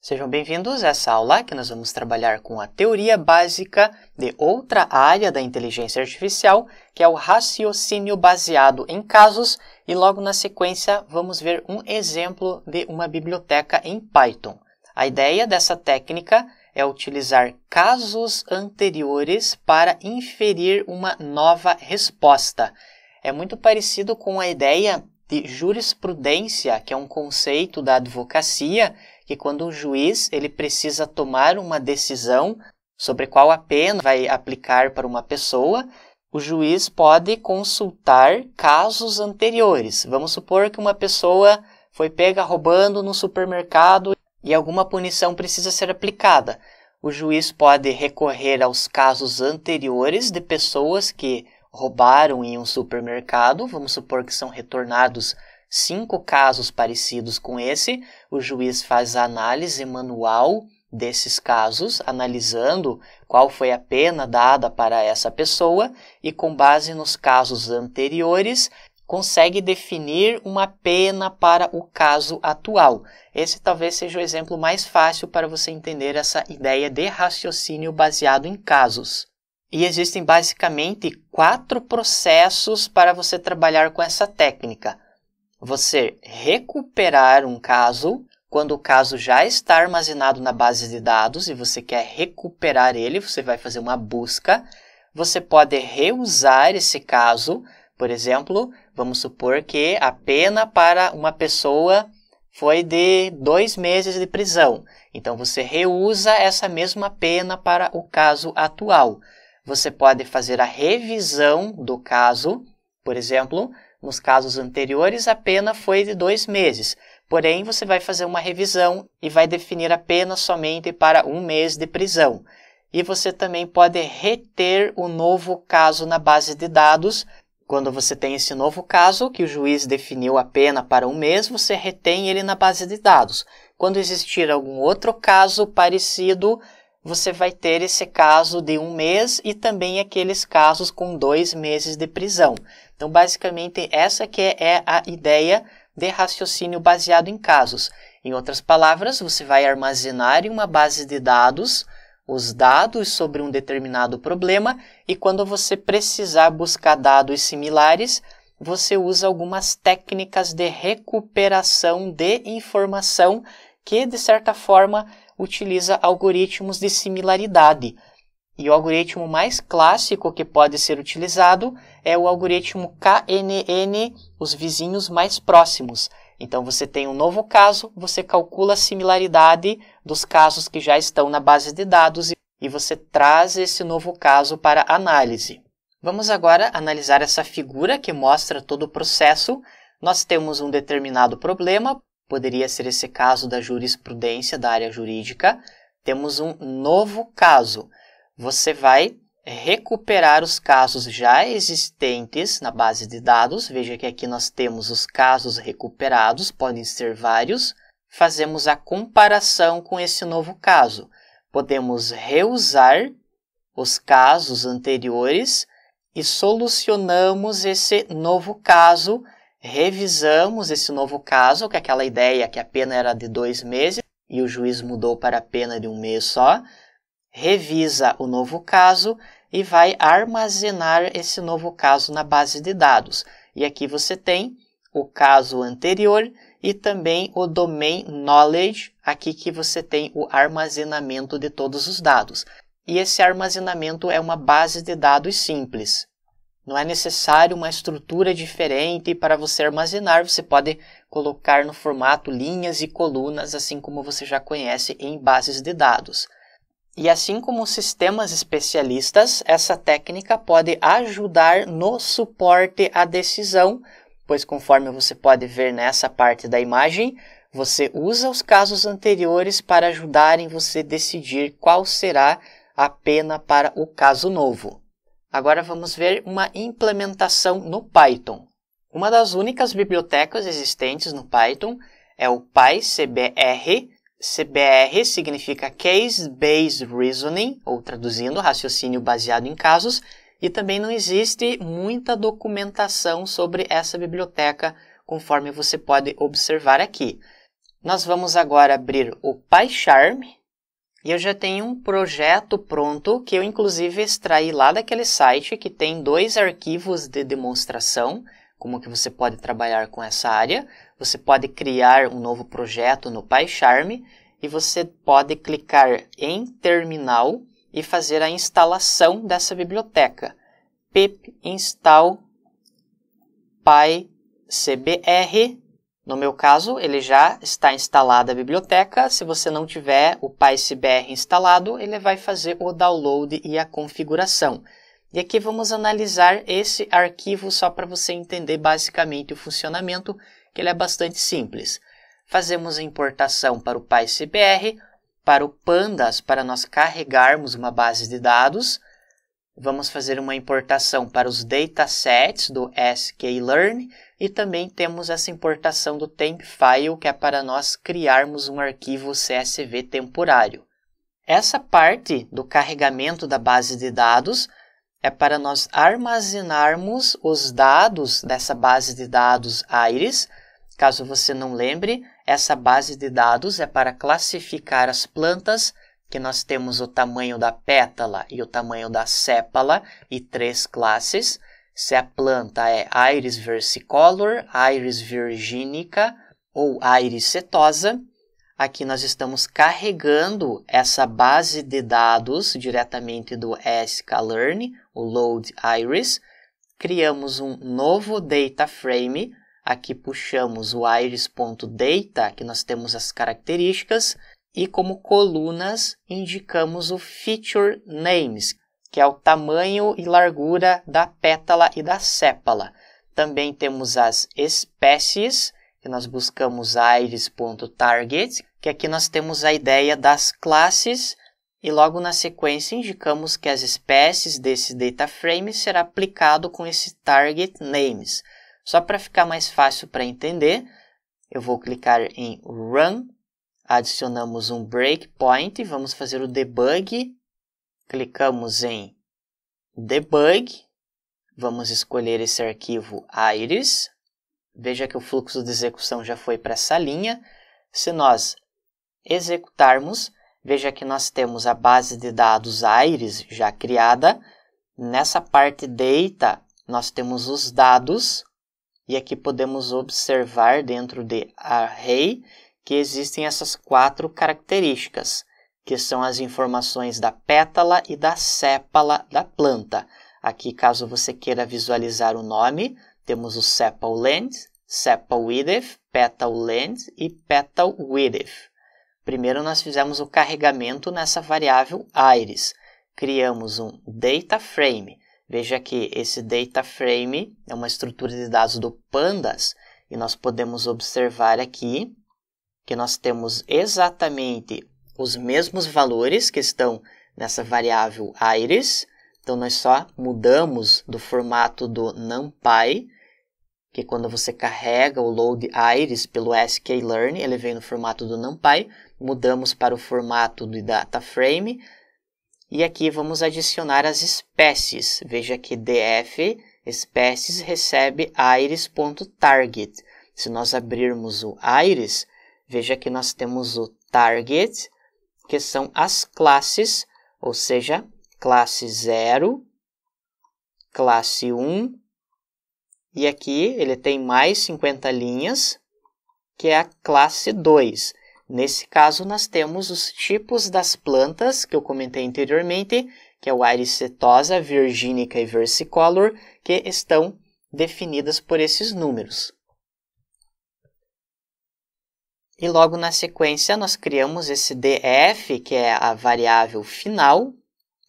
Sejam bem-vindos a essa aula que nós vamos trabalhar com a teoria básica de outra área da inteligência artificial, que é o raciocínio baseado em casos, e logo na sequência vamos ver um exemplo de uma biblioteca em Python. A ideia dessa técnica é utilizar casos anteriores para inferir uma nova resposta. É muito parecido com a ideia de jurisprudência, que é um conceito da advocacia, que quando o juiz ele precisa tomar uma decisão sobre qual a pena vai aplicar para uma pessoa, o juiz pode consultar casos anteriores. Vamos supor que uma pessoa foi pega roubando no supermercado e alguma punição precisa ser aplicada. O juiz pode recorrer aos casos anteriores de pessoas que roubaram em um supermercado. Vamos supor que são retornados 5 casos parecidos com esse. O juiz faz a análise manual desses casos, analisando qual foi a pena dada para essa pessoa e, com base nos casos anteriores, consegue definir uma pena para o caso atual. Esse talvez seja o exemplo mais fácil para você entender essa ideia de raciocínio baseado em casos. E existem basicamente 4 processos para você trabalhar com essa técnica. Você recuperar um caso, quando o caso já está armazenado na base de dados e você quer recuperar ele, você vai fazer uma busca. Você pode reusar esse caso. Por exemplo, vamos supor que a pena para uma pessoa foi de 2 meses de prisão. Então, você reusa essa mesma pena para o caso atual. Você pode fazer a revisão do caso. Por exemplo, nos casos anteriores, a pena foi de 2 meses. Porém, você vai fazer uma revisão e vai definir a pena somente para 1 mês de prisão. E você também pode reter o novo caso na base de dados. Quando você tem esse novo caso, que o juiz definiu a pena para 1 mês, você retém ele na base de dados. Quando existir algum outro caso parecido, você vai ter esse caso de 1 mês e também aqueles casos com 2 meses de prisão. Então, basicamente, essa que é a ideia de raciocínio baseado em casos. Em outras palavras, você vai armazenar em uma base de dados os dados sobre um determinado problema e quando você precisar buscar dados similares, você usa algumas técnicas de recuperação de informação que, de certa forma, utiliza algoritmos de similaridade. E o algoritmo mais clássico que pode ser utilizado é o algoritmo KNN, os vizinhos mais próximos. Então, você tem um novo caso, você calcula a similaridade dos casos que já estão na base de dados e você traz esse novo caso para análise. Vamos agora analisar essa figura que mostra todo o processo. Nós temos um determinado problema, poderia ser esse caso da jurisprudência da área jurídica. Temos um novo caso. Você vai recuperar os casos já existentes na base de dados. Veja que aqui nós temos os casos recuperados, podem ser vários. Fazemos a comparação com esse novo caso. Podemos reusar os casos anteriores e solucionamos esse novo caso. Revisamos esse novo caso, que é aquela ideia que a pena era de 2 meses e o juiz mudou para a pena de 1 mês só. Revisa o novo caso e vai armazenar esse novo caso na base de dados. E aqui você tem o caso anterior e também o domain knowledge, aqui que você tem o armazenamento de todos os dados. E esse armazenamento é uma base de dados simples. Não é necessário uma estrutura diferente para você armazenar, você pode colocar no formato linhas e colunas, assim como você já conhece em bases de dados. E assim como sistemas especialistas, essa técnica pode ajudar no suporte à decisão, pois conforme você pode ver nessa parte da imagem, você usa os casos anteriores para ajudarem você a decidir qual será a pena para o caso novo. Agora vamos ver uma implementação no Python. Uma das únicas bibliotecas existentes no Python é o PyCBR. CBR significa Case Based Reasoning, ou traduzindo, raciocínio baseado em casos, e também não existe muita documentação sobre essa biblioteca, conforme você pode observar aqui. Nós vamos agora abrir o PyCharm. E eu já tenho um projeto pronto que eu, inclusive, extraí lá daquele site que tem 2 arquivos de demonstração, como que você pode trabalhar com essa área. Você pode criar um novo projeto no PyCharm e você pode clicar em Terminal e fazer a instalação dessa biblioteca. pip install pycbr. No meu caso, ele já está instalada a biblioteca. Se você não tiver o PyCBR instalado, ele vai fazer o download e a configuração. E aqui vamos analisar esse arquivo só para você entender basicamente o funcionamento, que ele é bastante simples. Fazemos a importação para o PyCBR, para o Pandas, para nós carregarmos uma base de dados. Vamos fazer uma importação para os datasets do sklearn e também temos essa importação do temp-file, que é para nós criarmos um arquivo CSV temporário. Essa parte do carregamento da base de dados é para nós armazenarmos os dados dessa base de dados Iris. Caso você não lembre, essa base de dados é para classificar as plantas, que nós temos o tamanho da pétala e o tamanho da sépala e 3 classes. Se a planta é Iris versicolor, Iris virginica ou Iris setosa. Aqui nós estamos carregando essa base de dados diretamente do sklearn, o load iris. Criamos um novo data frame. Aqui puxamos o iris.data, que nós temos as características. E como colunas, indicamos o feature names, que é o tamanho e largura da pétala e da sépala. Também temos as espécies, que nós buscamos iris.target, que aqui nós temos a ideia das classes, e logo na sequência indicamos que as espécies desse data frame será aplicado com esse target names. Só para ficar mais fácil para entender, eu vou clicar em Run, adicionamos um breakpoint, vamos fazer o debug, clicamos em Debug, vamos escolher esse arquivo iris, veja que o fluxo de execução já foi para essa linha. Se nós executarmos, veja que nós temos a base de dados iris já criada. Nessa parte data, nós temos os dados, e aqui podemos observar dentro de array que existem essas 4 características, que são as informações da pétala e da sépala da planta. Aqui, caso você queira visualizar o nome, temos o sepal length, sepal width, petal length e petal width. Primeiro nós fizemos o carregamento nessa variável iris. Criamos um data frame. Veja que esse data frame é uma estrutura de dados do Pandas e nós podemos observar aqui que nós temos exatamente os mesmos valores que estão nessa variável iris. Então, nós só mudamos do formato do NumPy, que quando você carrega o load iris pelo sklearn, ele vem no formato do NumPy. Mudamos para o formato do data frame. E aqui vamos adicionar as espécies. Veja que df espécies recebe iris.target. Se nós abrirmos o iris, veja que nós temos o target, que são as classes, ou seja, classe 0, classe 1, e aqui ele tem mais 50 linhas, que é a classe 2. Nesse caso, nós temos os tipos das plantas, que eu comentei anteriormente, que é o Iris setosa, virgínica e versicolor, que estão definidas por esses números. E logo na sequência, nós criamos esse df, que é a variável final.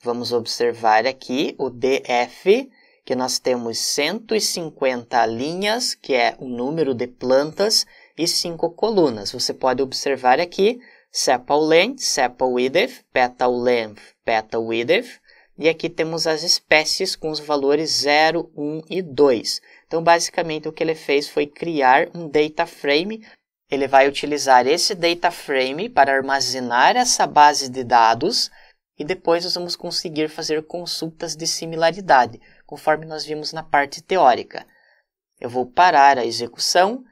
Vamos observar aqui o df, que nós temos 150 linhas, que é o número de plantas, e 5 colunas. Você pode observar aqui sepal length, sepal width, petal length, petal width. E aqui temos as espécies com os valores 0, 1 e 2. Então, basicamente, o que ele fez foi criar um data frame. Ele vai utilizar esse data frame para armazenar essa base de dados e depois nós vamos conseguir fazer consultas de similaridade, conforme nós vimos na parte teórica. Eu vou parar a execução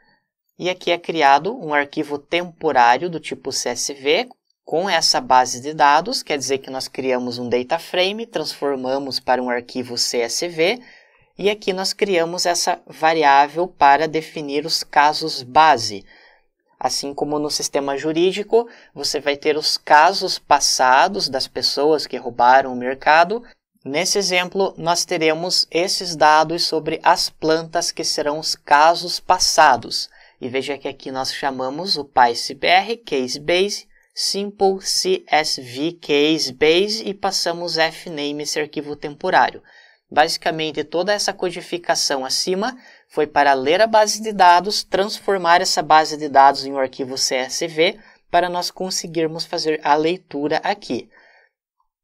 E aqui é criado um arquivo temporário do tipo CSV com essa base de dados, quer dizer que nós criamos um data frame, transformamos para um arquivo CSV, e aqui nós criamos essa variável para definir os casos base. Assim como no sistema jurídico, você vai ter os casos passados das pessoas que roubaram o mercado. Nesse exemplo, nós teremos esses dados sobre as plantas que serão os casos passados. E veja que aqui nós chamamos o PyCBR Case Base, Simple CSV Case Base e passamos fname esse arquivo temporário. Basicamente, toda essa codificação acima foi para ler a base de dados, transformar essa base de dados em um arquivo CSV para nós conseguirmos fazer a leitura aqui.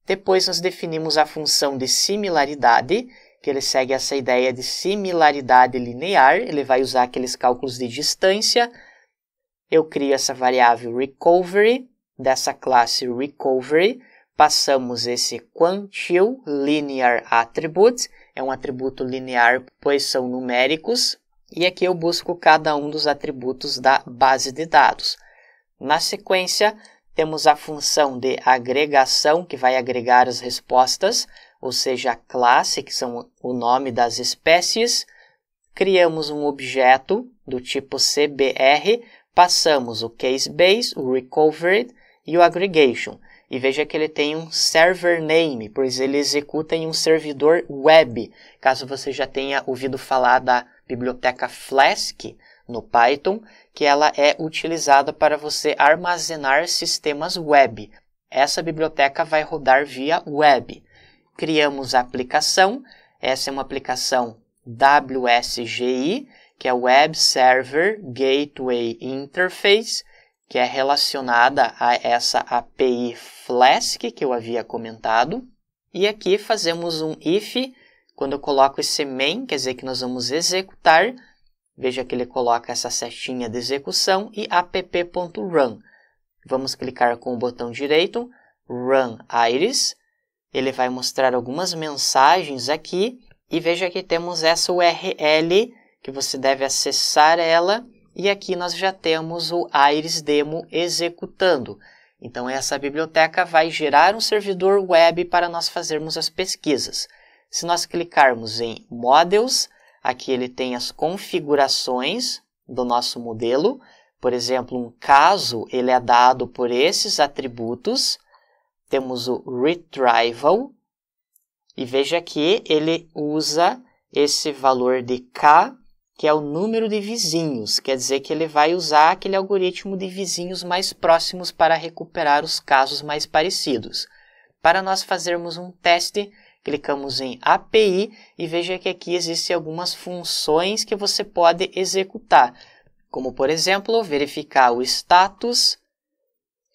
Depois nós definimos a função de similaridade, que ele segue essa ideia de similaridade linear, ele vai usar aqueles cálculos de distância. Eu crio essa variável recovery, dessa classe recovery, passamos esse quantil linear attribute, é um atributo linear, pois são numéricos, e aqui eu busco cada um dos atributos da base de dados. Na sequência, temos a função de agregação, que vai agregar as respostas, ou seja, a classe, que são o nome das espécies. Criamos um objeto do tipo CBR, passamos o CaseBase, o Recovered e o Aggregation. E veja que ele tem um server name, pois ele executa em um servidor web. Caso você já tenha ouvido falar da biblioteca Flask no Python, que ela é utilizada para você armazenar sistemas web. Essa biblioteca vai rodar via web. Criamos a aplicação. Essa é uma aplicação WSGI, que é Web Server Gateway Interface, que é relacionada a essa API Flask que eu havia comentado. E aqui fazemos um if, quando eu coloco esse main, quer dizer que nós vamos executar. Veja que ele coloca essa setinha de execução e app.run. Vamos clicar com o botão direito, Run Iris. Ele vai mostrar algumas mensagens aqui e veja que temos essa URL que você deve acessar ela. E aqui nós já temos o Iris Demo executando. Então, essa biblioteca vai gerar um servidor web para nós fazermos as pesquisas. Se nós clicarmos em Models, aqui ele tem as configurações do nosso modelo. Por exemplo, um caso ele é dado por esses atributos. Temos o Retrieval. E veja que ele usa esse valor de K, que é o número de vizinhos, quer dizer que ele vai usar aquele algoritmo de vizinhos mais próximos para recuperar os casos mais parecidos. Para nós fazermos um teste, clicamos em API e veja que aqui existem algumas funções que você pode executar, como por exemplo, verificar o status,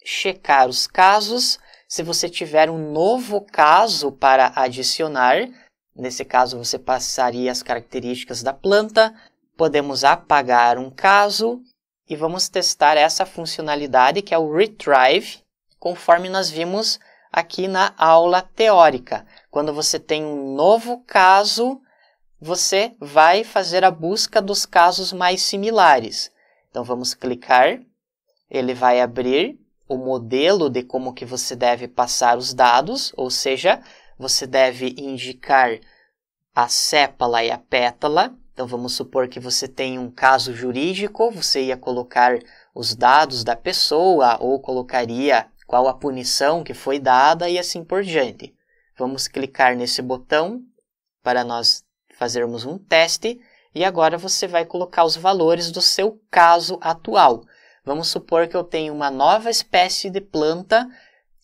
checar os casos, se você tiver um novo caso para adicionar, nesse caso você passaria as características da planta. Podemos apagar um caso e vamos testar essa funcionalidade que é o Retrieve, conforme nós vimos aqui na aula teórica. Quando você tem um novo caso, você vai fazer a busca dos casos mais similares. Então vamos clicar, ele vai abrir o modelo de como que você deve passar os dados, ou seja, você deve indicar a sépala e a pétala. Então, vamos supor que você tem um caso jurídico, você ia colocar os dados da pessoa ou colocaria qual a punição que foi dada e assim por diante. Vamos clicar nesse botão para nós fazermos um teste e agora você vai colocar os valores do seu caso atual. Vamos supor que eu tenho uma nova espécie de planta,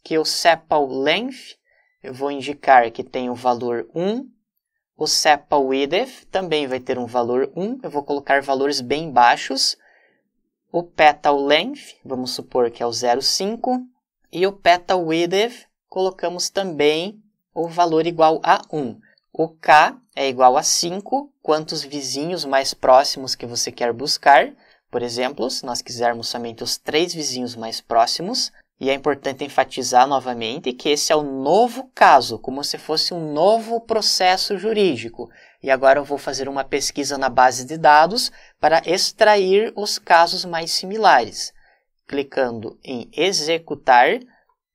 que é o sepal length, eu vou indicar que tem o valor 1, o sepal width também vai ter um valor 1, eu vou colocar valores bem baixos. O petal length, vamos supor que é o 0,5. E o petal width, colocamos também o valor igual a 1. O K é igual a 5, quantos vizinhos mais próximos que você quer buscar. Por exemplo, se nós quisermos somente os 3 vizinhos mais próximos. E é importante enfatizar novamente que esse é o novo caso, como se fosse um novo processo jurídico. E agora eu vou fazer uma pesquisa na base de dados para extrair os casos mais similares. Clicando em executar,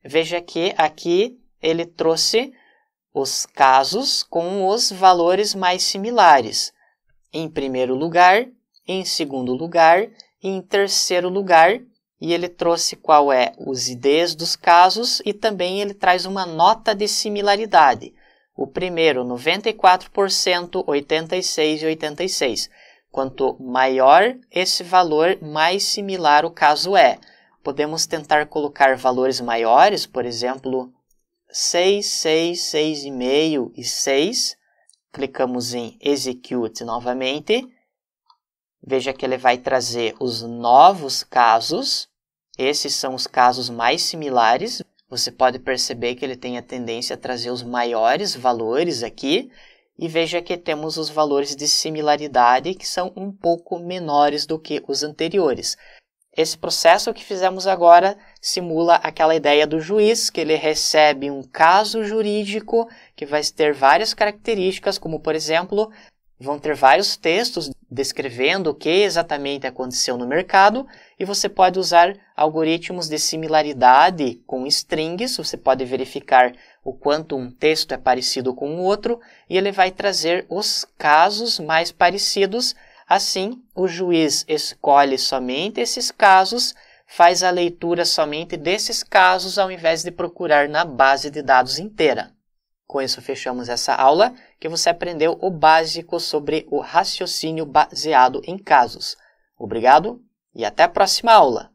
veja que aqui ele trouxe os casos com os valores mais similares. Em primeiro lugar, em segundo lugar e em terceiro lugar. E ele trouxe qual é os IDs dos casos e também ele traz uma nota de similaridade. O primeiro, 94%, 86% e 86%. Quanto maior esse valor, mais similar o caso é. Podemos tentar colocar valores maiores, por exemplo, 6, 6, 6,5 e 6. Clicamos em Execute novamente. Veja que ele vai trazer os novos casos. Esses são os casos mais similares. Você pode perceber que ele tem a tendência a trazer os maiores valores aqui. E veja que temos os valores de similaridade que são um pouco menores do que os anteriores. Esse processo que fizemos agora simula aquela ideia do juiz, que ele recebe um caso jurídico que vai ter várias características, como por exemplo, vão ter vários textos descrevendo o que exatamente aconteceu no mercado e você pode usar algoritmos de similaridade com strings, você pode verificar o quanto um texto é parecido com o outro e ele vai trazer os casos mais parecidos. Assim, o juiz escolhe somente esses casos, faz a leitura somente desses casos ao invés de procurar na base de dados inteira. Com isso, fechamos essa aula, que você aprendeu o básico sobre o raciocínio baseado em casos. Obrigado e até a próxima aula!